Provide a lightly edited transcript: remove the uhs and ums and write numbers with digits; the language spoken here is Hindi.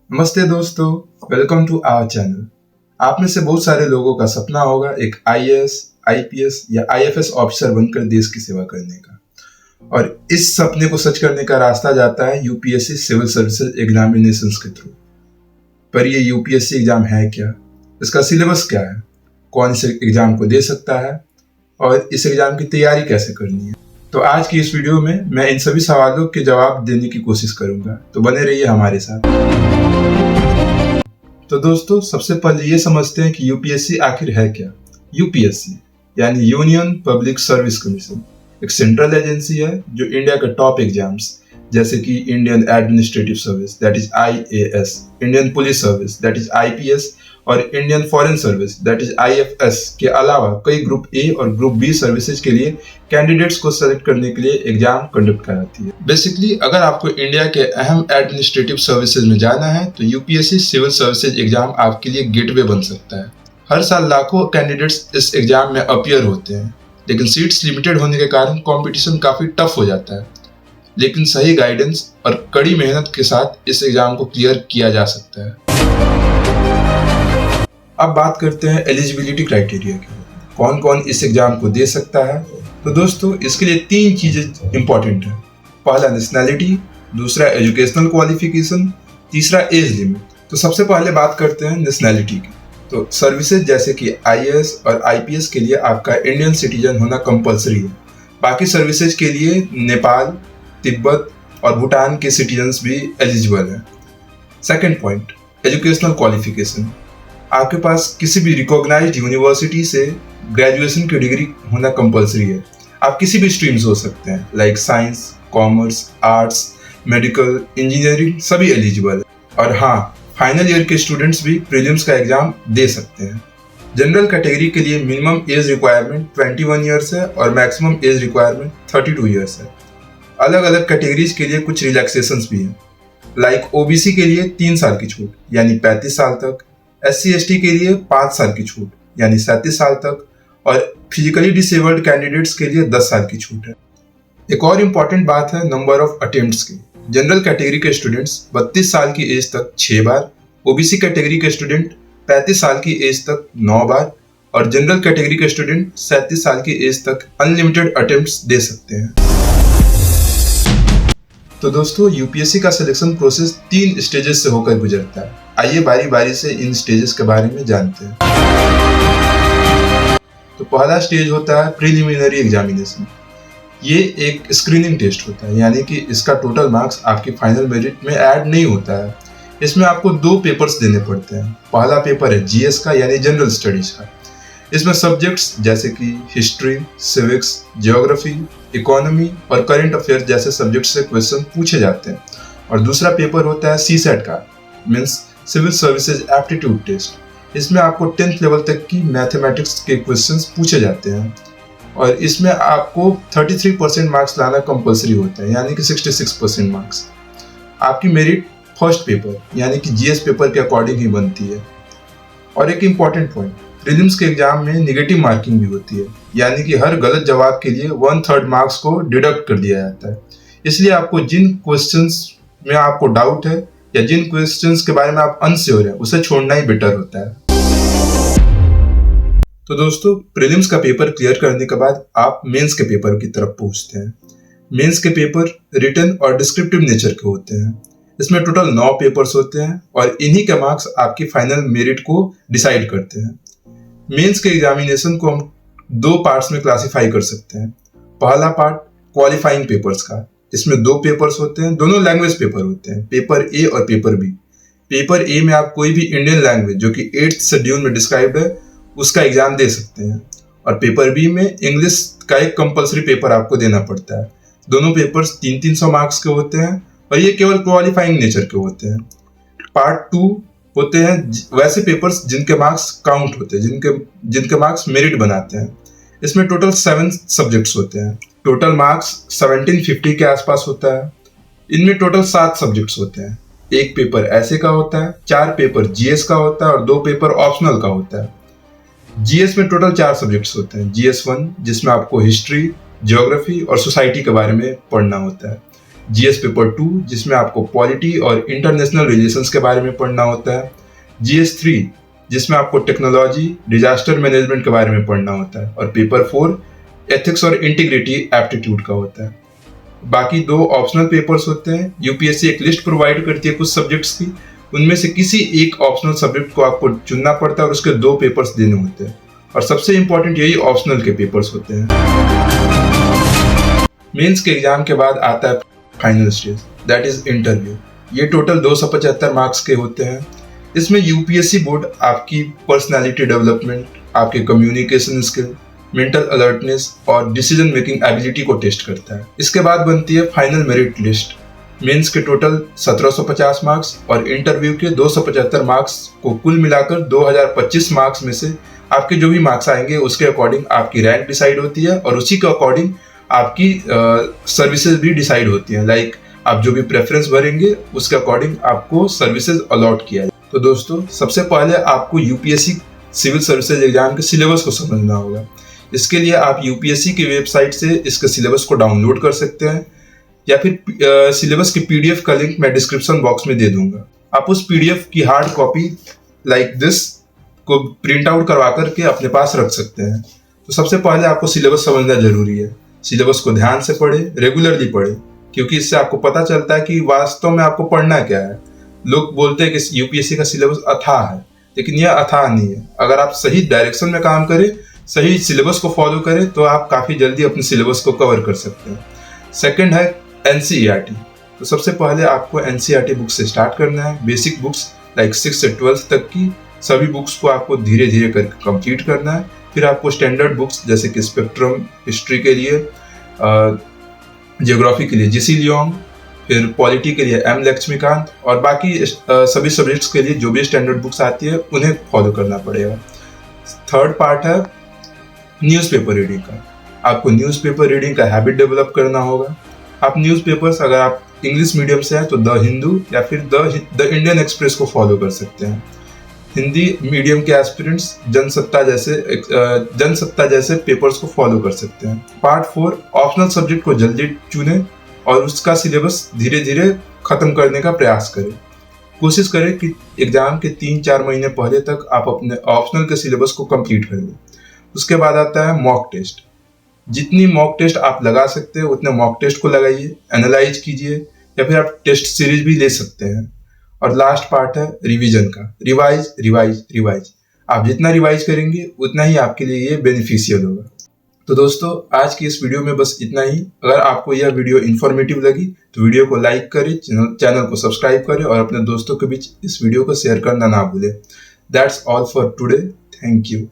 नमस्ते दोस्तों, वेलकम टू आवर चैनल। आप में से बहुत सारे लोगों का सपना होगा एक आईएएस, आईपीएस या आईएफएस ऑफिसर बनकर देश की सेवा करने का। और इस सपने को सच करने का रास्ता जाता है यूपीएससी सिविल सर्विसेज एग्जामिनेशंस के थ्रू। पर ये यूपीएससी एग्जाम है क्या? इसका सिलेबस क्या है? कौन इस एग्जाम को दे सकता है? और इस एग्जाम की तैयारी कैसे करनी है? तो आज की इस वीडियो में मैं इन सभी सवालों के जवाब देने की कोशिश करूंगा, तो बने रहिए हमारे साथ। तो दोस्तों, सबसे पहले ये समझते हैं कि यूपीएससी आखिर है क्या। यूपीएससी यानी यूनियन पब्लिक सर्विस कमीशन एक सेंट्रल एजेंसी है जो इंडिया के टॉप एग्जाम्स जैसे कि Indian administrative service that is IAS, Indian police service that is IPS और Indian foreign service that is IFS के अलावा कई ग्रुप ए और ग्रुप बी सर्विसेज के लिए कैंडिडेट्स को सेलेक्ट करने के लिए एग्जाम कंडक्ट कराती है। बेसिकली अगर आपको इंडिया के अहम एडमिनिस्ट्रेटिव सर्विसेज में जाना है तो यूपीएससी सिविल सर्विसेज एग्जाम आपके लिए गेटवे बन सकता है। हर साल लाखों कैंडिडेट्स इस एग्जाम में अपीयर होते हैं, लेकिन सीट्स लिमिटेड होने के कारण कॉम्पिटिशन काफी टफ हो जाता है। लेकिन सही गाइडेंस और कड़ी मेहनत के साथ इस एग्जाम को क्लियर किया जा सकता है। अब बात करते हैं एलिजिबिलिटी क्राइटेरिया की। कौन कौन इस एग्जाम को दे सकता है? तो दोस्तों, इसके लिए 3 चीजें इंपॉर्टेंट है। पहला नेशनैलिटी, दूसरा एजुकेशनल क्वालिफिकेशन, तीसरा एज लिमिट। तो सबसे पहले बात करते हैं नेशनैलिटी की। तो सर्विसेज जैसे कि आईएएस और आईपीएस के लिए आपका इंडियन सिटीजन होना कंपलसरी है। बाकी सर्विसेज के लिए नेपाल, तिब्बत और भूटान के सिटीजन्स भी एलिजिबल हैं। Second point, educational qualification. आपके पास किसी भी रिकॉग्नाइज्ड यूनिवर्सिटी से ग्रेजुएशन की डिग्री होना कंपलसरी है। आप किसी भी स्ट्रीम्स हो सकते हैं like science, commerce, arts, medical, engineering, सभी एलिजिबल है। और हाँ, फाइनल ईयर के स्टूडेंट्स भी प्रीलिम्स का एग्जाम दे सकते हैं। जनरल कैटेगरी के लिए मिनिमम एज रिक्वायरमेंट 21 ईयर्स है और मैक्सिमम एज रिक्वायरमेंट 32 ईयर्स है। अलग अलग कैटेगरीज के लिए कुछ रिलैक्सेशंस भी हैं, लाइक ओबीसी के लिए 3 साल की छूट यानी 35 साल तक, SC/ST के लिए 5 साल की छूट यानी 37 साल तक और फिजिकली डिसेबल्ड कैंडिडेट्स के लिए 10 साल की छूट है। एक और इम्पॉर्टेंट बात है नंबर ऑफ अटेम्प्ट्स की। जनरल कैटेगरी के स्टूडेंट्स 32 साल की एज तक 6 बार, ओबीसी कैटेगरी के स्टूडेंट 35 साल की एज तक 9 बार और जनरल कैटेगरी के स्टूडेंट 37 साल की एज तक अनलिमिटेड अटेम्प्ट्स दे सकते हैं। तो दोस्तों, यूपीएससी का सिलेक्शन प्रोसेस 3 स्टेजेस से होकर गुजरता है। आइए बारी बारी से इन स्टेजेस के बारे में जानते हैं। तो पहला स्टेज होता है प्रीलिमिनरी एग्जामिनेशन। ये एक स्क्रीनिंग टेस्ट होता है, यानी कि इसका टोटल मार्क्स आपकी फाइनल मेरिट में ऐड नहीं होता है। इसमें आपको 2 पेपर्स देने पड़ते हैं। पहला पेपर है जीएस का यानी जनरल स्टडीज का। इसमें सब्जेक्ट्स जैसे कि हिस्ट्री, सिविक्स, ज्योग्राफी, इकोनॉमी और करंट अफेयर्स जैसे सब्जेक्ट से क्वेश्चन पूछे जाते हैं। और दूसरा पेपर होता है सीसेट का, means civil services aptitude test. इसमें आपको 10th लेवल तक की मैथमेटिक्स के क्वेश्चंस पूछे जाते हैं और इसमें आपको 33% मार्क्स लाना कंपलसरी होता है, यानी कि 66% मार्क्स। आपकी मेरिट फर्स्ट पेपर यानी कि जीएस पेपर के अकॉर्डिंग ही बनती है। और एक इम्पॉर्टेंट पॉइंट, प्रीलिम्स के एग्जाम में नेगेटिव मार्किंग भी होती है, यानी कि हर गलत जवाब के लिए 1/3 मार्क्स को डिडक्ट कर दिया जाता है। इसलिए आपको जिन क्वेश्चंस में आपको डाउट है या जिन क्वेश्चंस के बारे में आप अनश्योर है उसे छोड़ना ही बेटर होता है। तो दोस्तों, प्रीलिम्स का पेपर क्लियर करने के बाद आप मेंस के पेपर की तरफ पहुंचते हैं। मेंस के पेपर रिटन और डिस्क्रिप्टिव नेचर के होते हैं। इसमें टोटल 9 पेपर्स होते हैं और इन्हीं के मार्क्स आपकी फाइनल मेरिट को डिसाइड करते हैं। मेंस के एग्जामिनेशन को हम 2 पार्ट्स में क्लासिफाई कर सकते हैं। पहला पार्ट क्वालिफाइंग पेपर्स का। इसमें 2 पेपर्स होते हैं, दोनों लैंग्वेज पेपर होते हैं, पेपर ए और पेपर बी। पेपर ए में आप कोई भी इंडियन लैंग्वेज जो कि 8th शेड्यूल में डिस्क्राइब्ड है उसका एग्जाम दे सकते हैं। और पेपर बी में इंग्लिश का एक कंपलसरी पेपर आपको देना पड़ता है। दोनों पेपर्स 300 मार्क्स के होते हैं और ये केवल क्वालिफाइंग नेचर के होते हैं। पार्ट 2 होते हैं वैसे पेपर्स जिनके मार्क्स काउंट होते हैं, जिनके मार्क्स मेरिट बनाते हैं। इसमें टोटल 7 सब्जेक्ट्स होते हैं। टोटल मार्क्स 1750 के आसपास होता है। इनमें टोटल 7 सब्जेक्ट्स होते हैं। एक पेपर ऐसे का होता है, 4 पेपर जीएस का होता है और 2 पेपर ऑप्शनल का होता है। जीएस में टोटल 4 सब्जेक्ट्स होते हैं। GS1 जिसमें आपको हिस्ट्री, ज्योग्राफी और सोसाइटी के बारे में पढ़ना होता है। जीएस पेपर 2 जिसमें आपको पॉलिटी और इंटरनेशनल रिलेशंस के बारे में पढ़ना होता है, जीएस 3 जिसमें आपको टेक्नोलॉजी डिजास्टर मैनेजमेंट के बारे में पढ़ना होता है, और पेपर 4 एथिक्स और इंटीग्रिटी एप्टीट्यूड का होता है। बाकी 2 ऑप्शनल पेपर्स होते हैं। यूपीएससी एक लिस्ट प्रोवाइड करती है कुछ सब्जेक्ट्स की, उनमें से किसी एक ऑप्शनल सब्जेक्ट को आपको चुनना पड़ता है और उसके 2 पेपर्स देने होते हैं, और सबसे इंपॉर्टेंट यही ऑप्शनल के पेपर्स होते हैं। मेंस के एग्जाम के बाद आता है final stage, that is interview. ये टोटल 275 मार्क्स के होते हैं। इसमें यूपीएससी बोर्ड आपकी पर्सनालिटी डेवलपमेंट, आपके कम्युनिकेशन स्किल, मेंटल अलर्टनेस और डिसीजन मेकिंग एबिलिटी को टेस्ट करता है। इसके बाद बनती है फाइनल मेरिट लिस्ट। मेंस के टोटल 1750 मार्क्स और इंटरव्यू के 275 मार्क्स को कुल मिलाकर 2025 मार्क्स में से आपके जो भी मार्क्स आएंगे उसके अकॉर्डिंग आपकी रैंक डिसाइड होती है, और उसी के अकॉर्डिंग आपकी सर्विसेज भी डिसाइड होती हैं। लाइक आप जो भी प्रेफरेंस भरेंगे उसके अकॉर्डिंग आपको सर्विसेज अलॉट किया जाए। तो दोस्तों, सबसे पहले आपको यूपीएससी सिविल सर्विसेज एग्जाम के सिलेबस को समझना होगा। इसके लिए आप यूपीएससी की वेबसाइट से इसके सिलेबस को डाउनलोड कर सकते हैं, या फिर सिलेबस की पीडीएफ का लिंक मैं डिस्क्रिप्शन बॉक्स में दे दूंगा। आप उस पीडीएफ की हार्ड कॉपी लाइक दिस को प्रिंट आउट करवा करके अपने पास रख सकते हैं। तो सबसे पहले आपको सिलेबस समझना जरूरी है। सिलेबस को ध्यान से पढ़े, रेगुलरली पढ़े, क्योंकि इससे आपको पता चलता है कि वास्तव में आपको पढ़ना क्या है। लोग बोलते हैं कि यूपीएससी का सिलेबस अथाह है, लेकिन यह अथाह नहीं है। अगर आप सही डायरेक्शन में काम करें, सही सिलेबस को फॉलो करें, तो आप काफी जल्दी अपने सिलेबस को कवर कर सकते हैं। सेकंड है एनसीईआरटी। तो सबसे पहले आपको एनसीईआरटी बुक से स्टार्ट करना है। बेसिक बुक्स लाइक 6 से 12 तक की सभी बुक्स को आपको धीरे धीरे करके कंप्लीट करना है। फिर आपको स्टैंडर्ड बुक्स जैसे कि स्पेक्ट्रम, हिस्ट्री के लिए, जियोग्राफी के लिए जीसी लियोंग, फिर पॉलिटी के लिए एम लक्ष्मीकांत, और बाकी सभी सब्जेक्ट्स के लिए जो भी स्टैंडर्ड बुक्स आती है उन्हें फॉलो करना पड़ेगा। थर्ड पार्ट है न्यूज़पेपर रीडिंग का। आपको न्यूज़पेपर रीडिंग का हैबिट डेवलप करना होगा। आप न्यूज़पेपर्स, अगर आप इंग्लिश मीडियम से हैं तो द हिंदू या फिर द इंडियन एक्सप्रेस को फॉलो कर सकते हैं। हिंदी मीडियम के एस्पिरेंट्स जनसत्ता जैसे पेपर्स को फॉलो कर सकते हैं। पार्ट 4 ऑप्शनल सब्जेक्ट को जल्दी चुनें और उसका सिलेबस धीरे धीरे खत्म करने का प्रयास करें। कोशिश करें कि एग्जाम के 3-4 महीने पहले तक आप अपने ऑप्शनल के सिलेबस को कंप्लीट कर लें। उसके बाद आता है मॉक टेस्ट। जितनी मॉक टेस्ट आप लगा सकते हैं उतने मॉक टेस्ट को लगाइए, एनालाइज कीजिए, या फिर आप टेस्ट सीरीज भी ले सकते हैं। और लास्ट पार्ट है रिवीजन का। Revise revise revise. आप जितना रिवाइज करेंगे उतना ही आपके लिए ये बेनिफिशियल होगा। तो दोस्तों, आज की इस वीडियो में बस इतना ही। अगर आपको यह वीडियो इन्फॉर्मेटिव लगी तो वीडियो को लाइक करें, चैनल को सब्सक्राइब करें और अपने दोस्तों के बीच इस वीडियो को शेयर करना ना भूलें। That's all for today. Thank you.